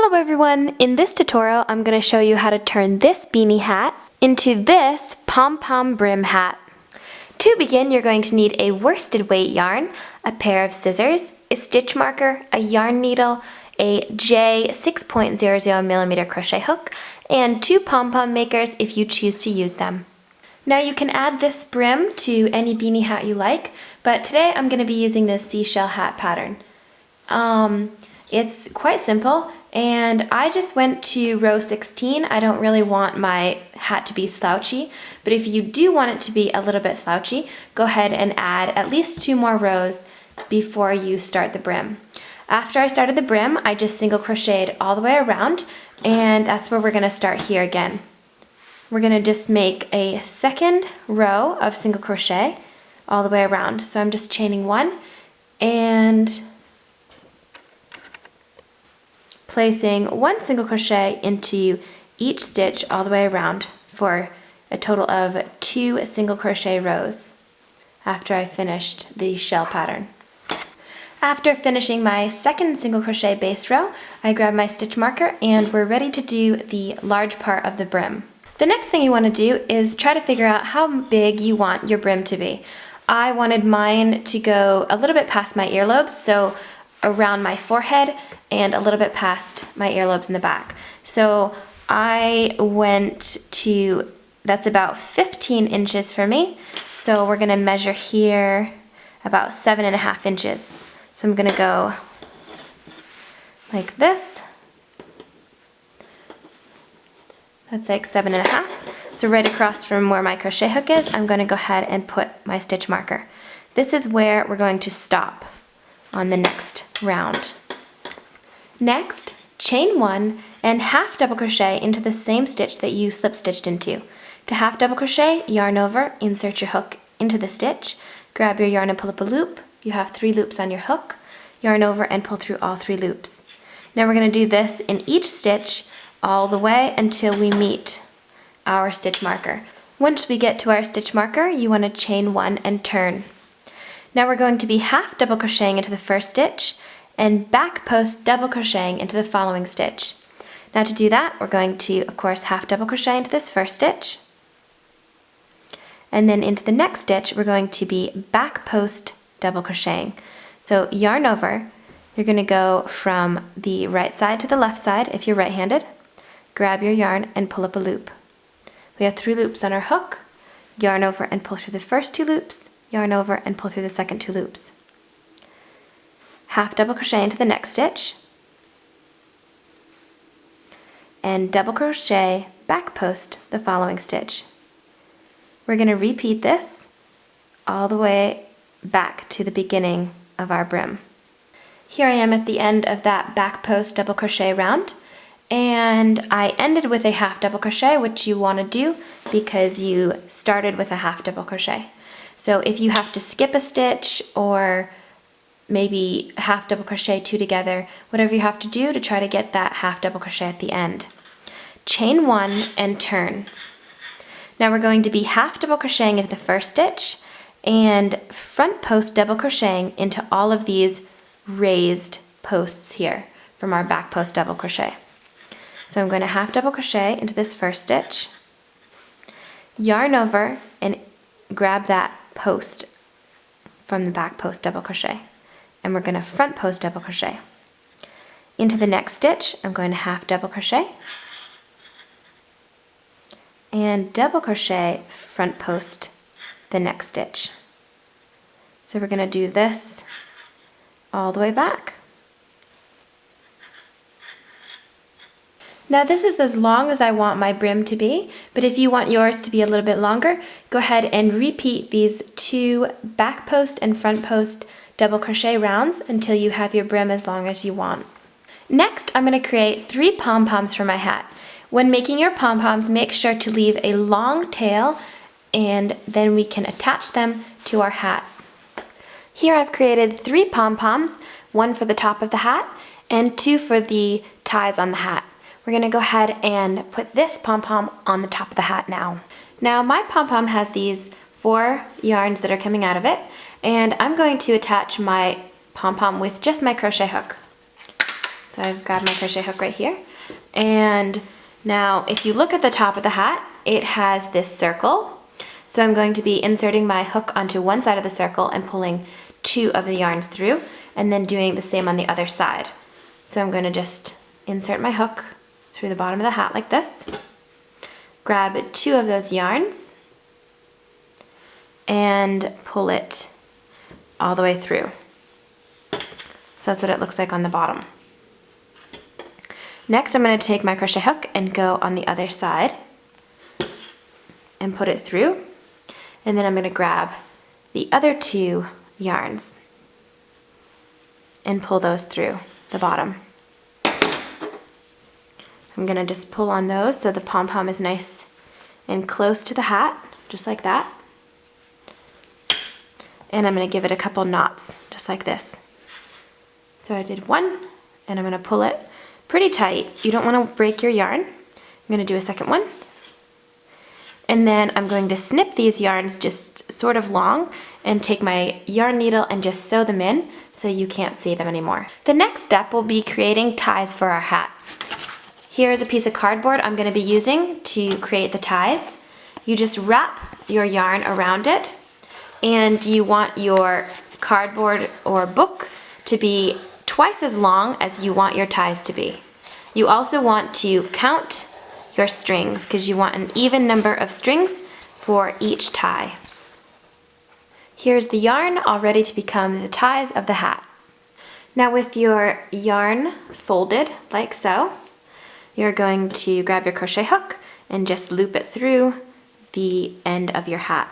Hello everyone! In this tutorial I'm going to show you how to turn this beanie hat into this pom-pom brim hat. To begin, you're going to need a worsted weight yarn, a pair of scissors, a stitch marker, a yarn needle, a J 6.00mm crochet hook, and 2 pom-pom makers if you choose to use them. Now you can add this brim to any beanie hat you like, but today I'm going to be using this seashell hat pattern. It's quite simple, and I just went to row 16. I don't really want my hat to be slouchy, but if you do want it to be a little bit slouchy, go ahead and add at least 2 more rows before you start the brim. After I started the brim, I just single crocheted all the way around, and that's where we're going to start here again. We're going to just make a second row of single crochet all the way around. So I'm just chaining 1 and placing 1 single crochet into each stitch all the way around for a total of 2 single crochet rows after I finished the shell pattern. After finishing my second single crochet base row, I grab my stitch marker and we're ready to do the large part of the brim. The next thing you want to do is try to figure out how big you want your brim to be. I wanted mine to go a little bit past my earlobes, so around my forehead and a little bit past my earlobes in the back. So I went to, that's about 15 inches for me. So we're going to measure here about 7.5 inches. So I'm going to go like this. That's like 7.5. So right across from where my crochet hook is, I'm going to go ahead and put my stitch marker. This is where we're going to stop on the next round. Next, chain 1 and half double crochet into the same stitch that you slip stitched into. To half double crochet, yarn over, insert your hook into the stitch, grab your yarn and pull up a loop. You have 3 loops on your hook, yarn over and pull through all 3 loops. Now we're going to do this in each stitch all the way until we meet our stitch marker. Once we get to our stitch marker, you want to chain 1 and turn. Now we're going to be half double crocheting into the first stitch and back post double crocheting into the following stitch. Now to do that, we're going to, of course, half double crochet into this first stitch, and then into the next stitch we're going to be back post double crocheting. So yarn over, you're going to go from the right side to the left side if you're right-handed, grab your yarn and pull up a loop. We have 3 loops on our hook, yarn over and pull through the first 2 loops, yarn over and pull through the second 2 loops. Half double crochet into the next stitch, and double crochet back post the following stitch. We're going to repeat this all the way back to the beginning of our brim. Here I am at the end of that back post double crochet round, and I ended with a half double crochet, which you want to do because you started with a half double crochet. So if you have to skip a stitch or maybe half double crochet 2 together, whatever you have to do to try to get that half double crochet at the end. Chain 1 and turn. Now we're going to be half double crocheting into the first stitch and front post double crocheting into all of these raised posts here from our back post double crochet. So I'm going to half double crochet into this first stitch, yarn over and grab that post from the back post double crochet, and we're going to front post double crochet. Into the next stitch, I'm going to half double crochet and double crochet front post the next stitch. So we're going to do this all the way back. Now this is as long as I want my brim to be, but if you want yours to be a little bit longer, go ahead and repeat these 2 back post and front post double crochet rounds until you have your brim as long as you want. Next, I'm going to create 3 pom-poms for my hat. When making your pom-poms, make sure to leave a long tail and then we can attach them to our hat. Here I've created 3 pom-poms, 1 for the top of the hat and 2 for the ties on the hat. We're going to go ahead and put this pom-pom on the top of the hat now. Now my pom-pom has these 4 yarns that are coming out of it, and I'm going to attach my pom-pom with just my crochet hook. So So I've grabbed my crochet hook right here. And now if you look at the top of the hat, it has this circle. So I'm going to be inserting my hook onto one side of the circle and pulling 2 of the yarns through, and then doing the same on the other side. So I'm going to just insert my hook through the bottom of the hat like this, grab 2 of those yarns, and pull it all the way through. So that's what it looks like on the bottom. Next, I'm going to take my crochet hook and go on the other side and put it through. And then I'm going to grab the other 2 yarns and pull those through the bottom. I'm going to just pull on those so the pom-pom is nice and close to the hat, just like that. And I'm going to give it a couple knots, just like this. So I did 1, and I'm going to pull it pretty tight. You don't want to break your yarn. I'm going to do a second one. And then I'm going to snip these yarns just sort of long and take my yarn needle and just sew them in so you can't see them anymore. The next step will be creating ties for our hat. Here is a piece of cardboard I'm going to be using to create the ties. You just wrap your yarn around it, and you want your cardboard or book to be twice as long as you want your ties to be. You also want to count your strings because you want an even number of strings for each tie. Here's the yarn all ready to become the ties of the hat. Now with your yarn folded like so, you're going to grab your crochet hook and just loop it through the end of your hat.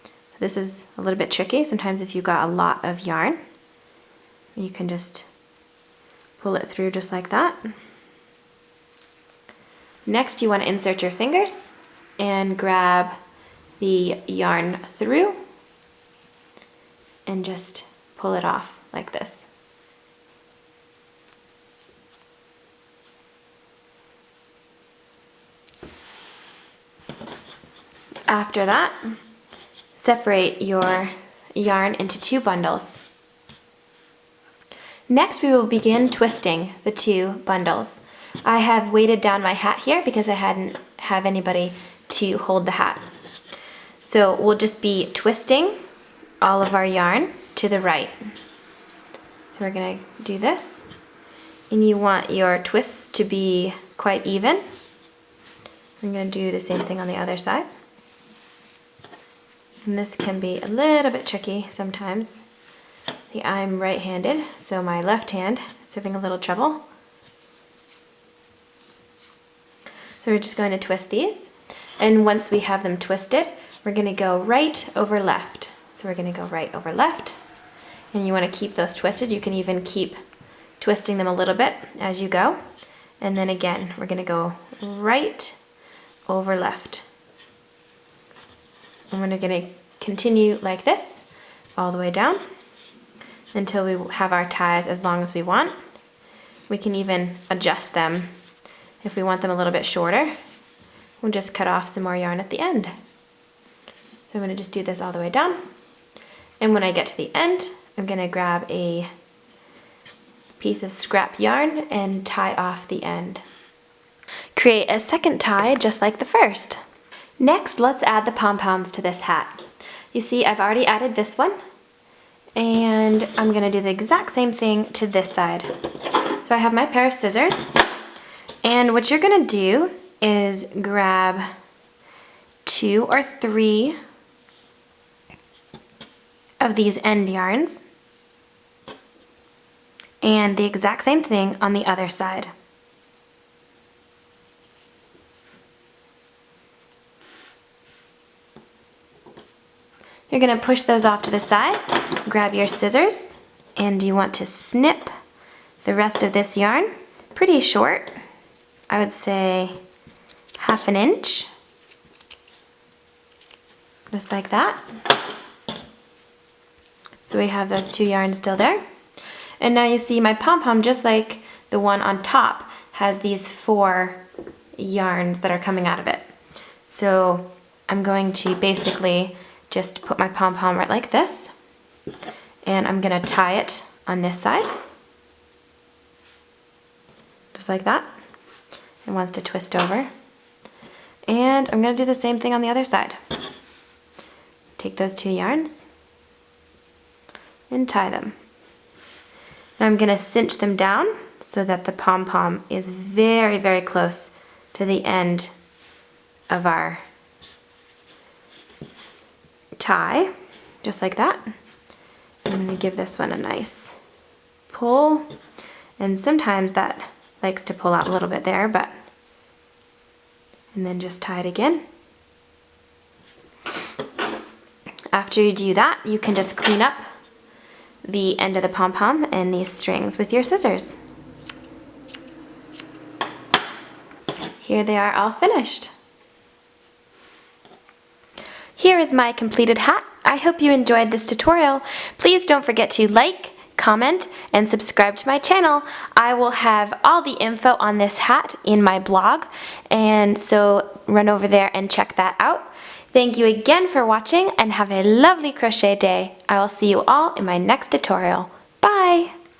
So this is a little bit tricky. Sometimes if you've got a lot of yarn, you can just pull it through just like that. Next, you want to insert your fingers and grab the yarn through and just pull it off like this. After that, separate your yarn into 2 bundles. Next, we will begin twisting the 2 bundles. I have weighted down my hat here because I hadn't have anybody to hold the hat. So we'll just be twisting all of our yarn to the right. So we're going to do this, and you want your twists to be quite even. I'm going to do the same thing on the other side. And this can be a little bit tricky sometimes. I'm right-handed, so my left hand is having a little trouble. So we're just going to twist these, and once we have them twisted, we're going to go right over left. So we're going to go right over left, and you want to keep those twisted. You can even keep twisting them a little bit as you go. And then again, we're going to go right over left. And we're going to continue like this all the way down until we have our ties as long as we want. We can even adjust them if we want them a little bit shorter. We'll just cut off some more yarn at the end. So I'm going to just do this all the way down. And when I get to the end, I'm going to grab a piece of scrap yarn and tie off the end. Create a second tie just like the first. Next, let's add the pom-poms to this hat. You see, I've already added this one, and I'm going to do the exact same thing to this side. So I have my pair of scissors, and what you're going to do is grab 2 or 3 of these end yarns, and the exact same thing on the other side. You're going to push those off to the side, grab your scissors, and you want to snip the rest of this yarn pretty short. I would say 1/2 inch, just like that. So we have those 2 yarns still there. And now you see my pom-pom, just like the one on top, has these 4 yarns that are coming out of it. So I'm going to basically just put my pom-pom right like this, and I'm going to tie it on this side. just like that. It wants to twist over. And I'm going to do the same thing on the other side. Take those 2 yarns and tie them. Now I'm going to cinch them down so that the pom-pom is very, very close to the end of our tie, just like that. I'm going to give this one a nice pull, and sometimes that likes to pull out a little bit there, but and then just tie it again. After you do that, you can just clean up the end of the pom-pom and these strings with your scissors. Here they are all finished. Here is my completed hat. I hope you enjoyed this tutorial. Please don't forget to like, comment, and subscribe to my channel. I will have all the info on this hat in my blog, and so run over there and check that out. Thank you again for watching and have a lovely crochet day. I will see you all in my next tutorial. Bye!